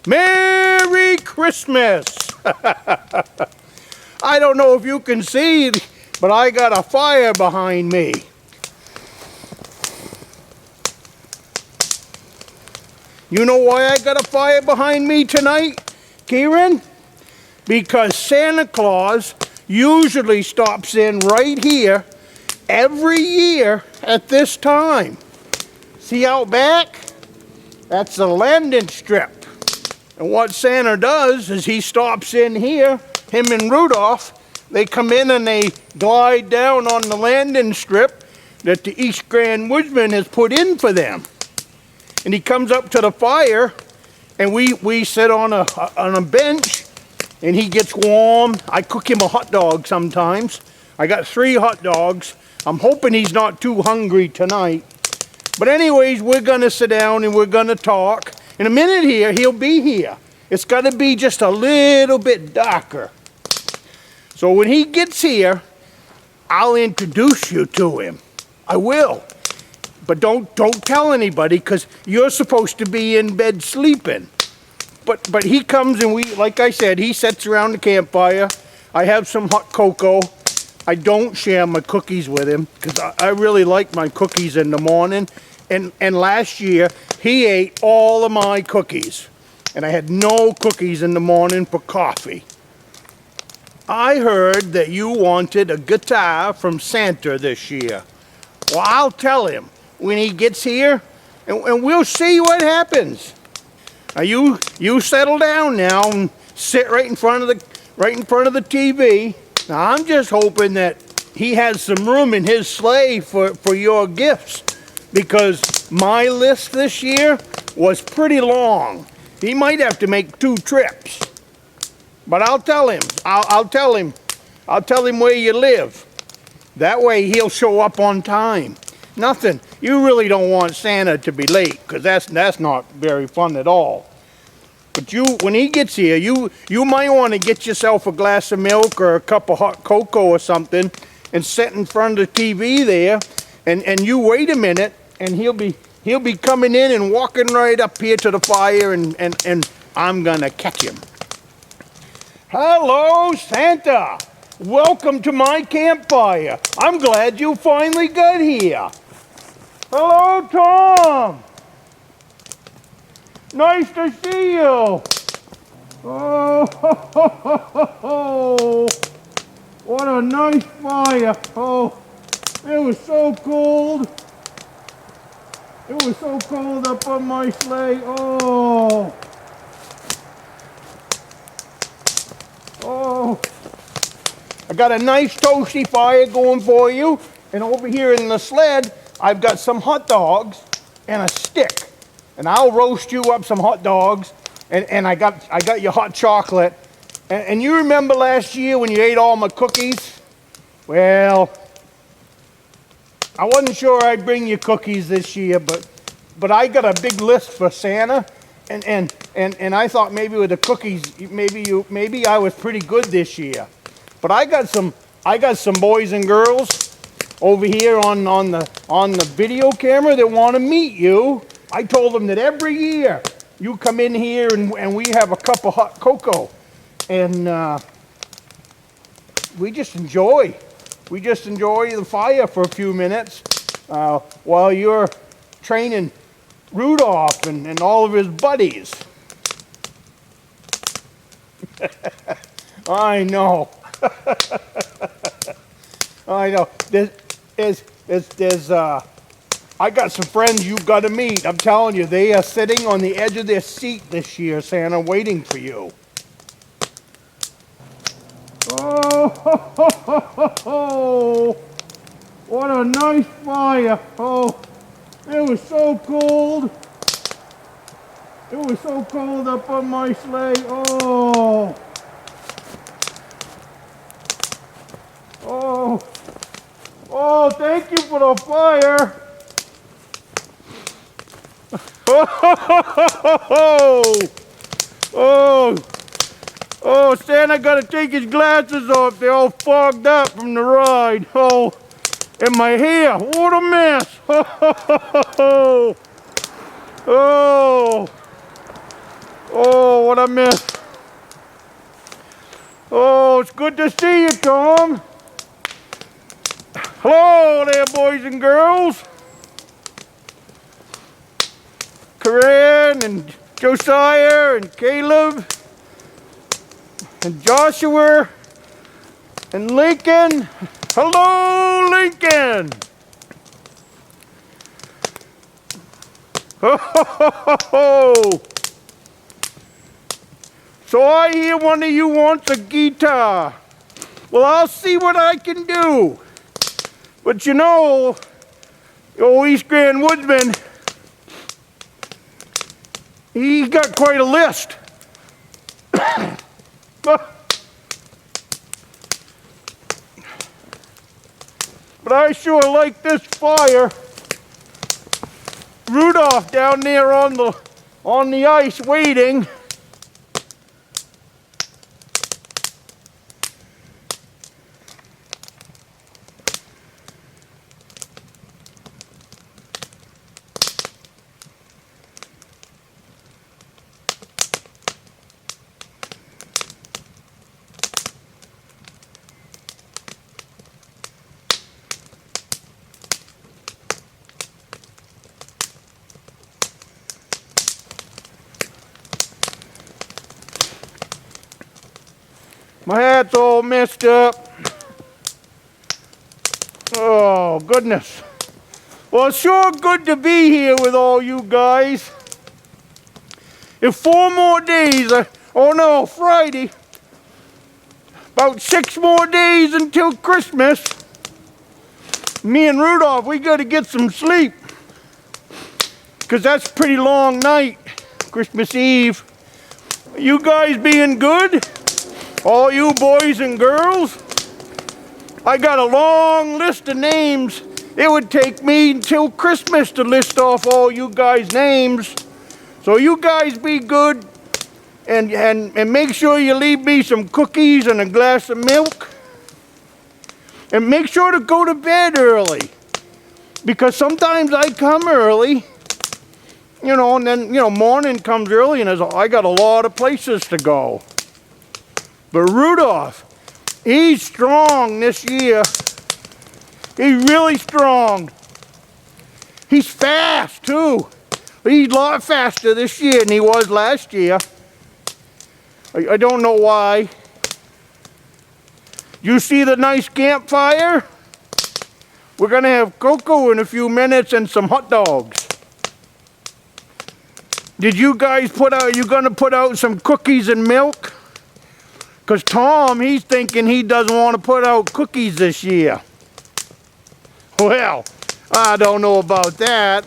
Merry Christmas! I don't know if you can see, but I got a fire behind me. You know why I got a fire behind me tonight, Kieran? Because Santa Claus usually stops in right here every year at this time. See out back? That's the landing strip. And what Santa does is he stops in here, him and Rudolph, they come in and they glide down on the landing strip that the East Grand Woodsman has put in for them. And he comes up to the fire and we sit on a bench and he gets warm. I cook him a hot dog sometimes. I got 3 hot dogs. I'm hoping he's not too hungry tonight. But anyways, we're gonna sit down and we're gonna talk. In a minute here, he'll be here. It's gotta be just a little bit darker. So when he gets here, I'll introduce you to him. I will. But don't tell anybody, because you're supposed to be in bed sleeping. But he comes and like I said, he sits around the campfire. I have some hot cocoa. I don't share my cookies with him because I really like my cookies in the morning. And last year, he ate all of my cookies. And I had no cookies in the morning for coffee. I heard that you wanted a guitar from Santa this year. Well, I'll tell him when he gets here, and we'll see what happens. Now you settle down now and sit right in front of the TV. Now I'm just hoping that he has some room in his sleigh for your gifts, because my list this year was pretty long. He might have to make 2 trips. But I'll tell him. I'll tell him where you live. That way he'll show up on time. Nothing. You really don't want Santa to be late, because that's not very fun at all. But when he gets here, you might want to get yourself a glass of milk or a cup of hot cocoa or something and sit in front of the TV there, and you wait a minute, and he'll be coming in and walking right up here to the fire, and I'm gonna catch him. Hello, Santa! Welcome to my campfire. I'm glad you finally got here. Hello, Tom. Nice to see you. Oh, what a nice fire. Oh, it was so cold. It was so cold up on my sleigh. Oh. Oh. I got a nice toasty fire going for you, and over here in the sled, I've got some hot dogs and a stick, and I'll roast you up some hot dogs, and I got your hot chocolate, and you remember last year when you ate all my cookies? Well, I wasn't sure I'd bring you cookies this year, but I got a big list for Santa, and I thought maybe with the cookies, maybe I was pretty good this year. But I got some boys and girls over here on the video camera that want to meet you. I told them that every year you come in here and we have a cup of hot cocoa, and we just enjoy the fire for a few minutes while you're training Rudolph and all of his buddies. I know. I know. I got some friends you've got to meet. I'm telling you, they are sitting on the edge of their seat this year, Santa, waiting for you. Oh, what a nice fire. Oh, it was so cold. It was so cold up on my sleigh. Oh. Oh, oh, thank you for the fire. Oh, oh, Santa got to take his glasses off. They're all fogged up from the ride. Oh, and my hair, what a mess. Oh, Oh, what I missed. Oh, it's good to see you, Tom. Hello there, boys and girls. Corinne and Josiah and Caleb and Joshua and Lincoln. Hello, Lincoln. Ho, ho, ho, ho, ho. So I hear one of you wants a guitar. Well, I'll see what I can do. But you know, old East Grand Woodsman, he got quite a list. But I sure like this fire. Rudolph down there on the ice waiting. My hat's all messed up. Oh, goodness. Well, it's sure good to be here with all you guys. In 4 more days, oh no, Friday, about 6 more days until Christmas, me and Rudolph, we got to get some sleep. Because that's a pretty long night, Christmas Eve. You guys being good? All you boys and girls, I got a long list of names. It would take me until Christmas to list off all you guys' names. So you guys be good and make sure you leave me some cookies and a glass of milk. And make sure to go to bed early. Because sometimes I come early, you know, and then, you know, morning comes early and I got a lot of places to go. But Rudolph, he's strong this year. He's really strong. He's fast too. He's a lot faster this year than he was last year. I don't know why. You see the nice campfire? We're gonna have cocoa in a few minutes and some hot dogs. Did you guys you gonna put out some cookies and milk? Because Tom, he's thinking he doesn't want to put out cookies this year. Well, I don't know about that.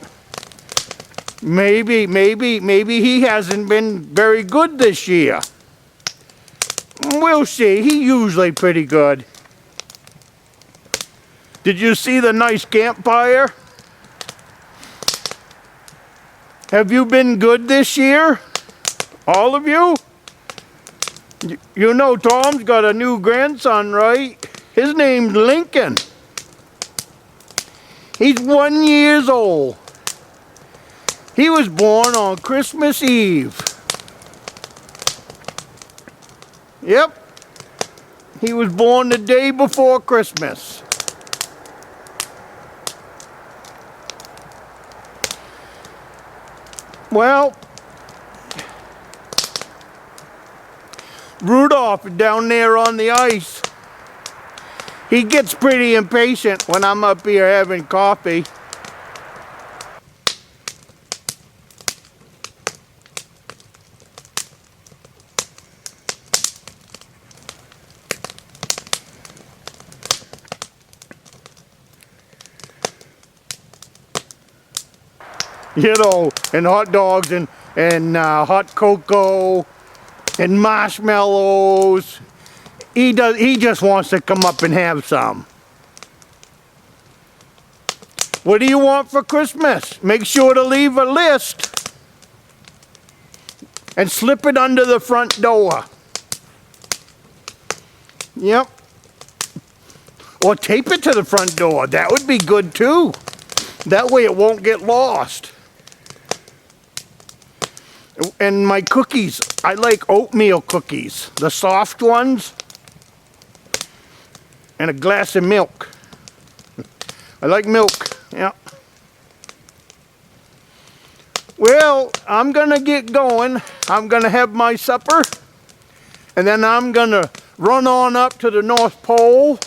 Maybe he hasn't been very good this year. We'll see. He's usually pretty good. Did you see the nice campfire? Have you been good this year? All of you? You know Tom's got a new grandson, right? His name's Lincoln. He's 1 year old. He was born on Christmas Eve. Yep. He was born the day before Christmas. Well, Rudolph down there on the ice, he gets pretty impatient when I'm up here having coffee. You know, and hot dogs and hot cocoa and marshmallows. He just wants to come up and have some. What do you want for Christmas? Make sure to leave a list and slip it under the front door. Yep. Or tape it to the front door. That would be good too. That way it won't get lost. And my cookies, I like oatmeal cookies, the soft ones, and a glass of milk. I like milk, yeah. Well, I'm gonna get going. I'm gonna have my supper, and then I'm gonna run on up to the North Pole.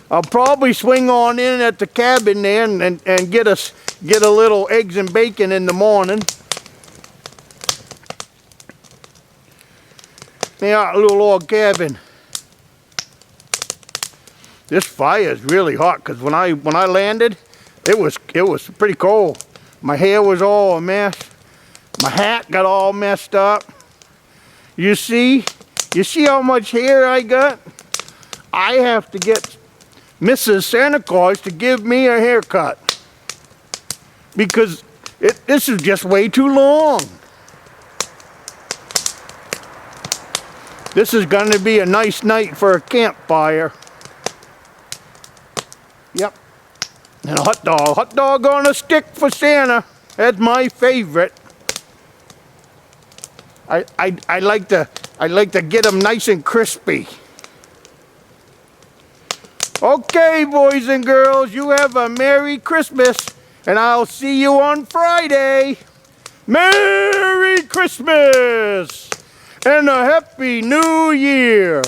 I'll probably swing on in at the cabin there and get a little eggs and bacon in the morning. Yeah, a little log cabin. This fire is really hot because when I landed, it was pretty cold. My hair was all a mess. My hat got all messed up. You see how much hair I got? I have to get Mrs. Santa Claus to give me a haircut because this is just way too long. This is going to be a nice night for a campfire. Yep. And a hot dog. Hot dog on a stick for Santa. That's my favorite. I like to get them nice and crispy. Okay, boys and girls, you have a Merry Christmas, and I'll see you on Friday. Merry Christmas and a Happy New Year.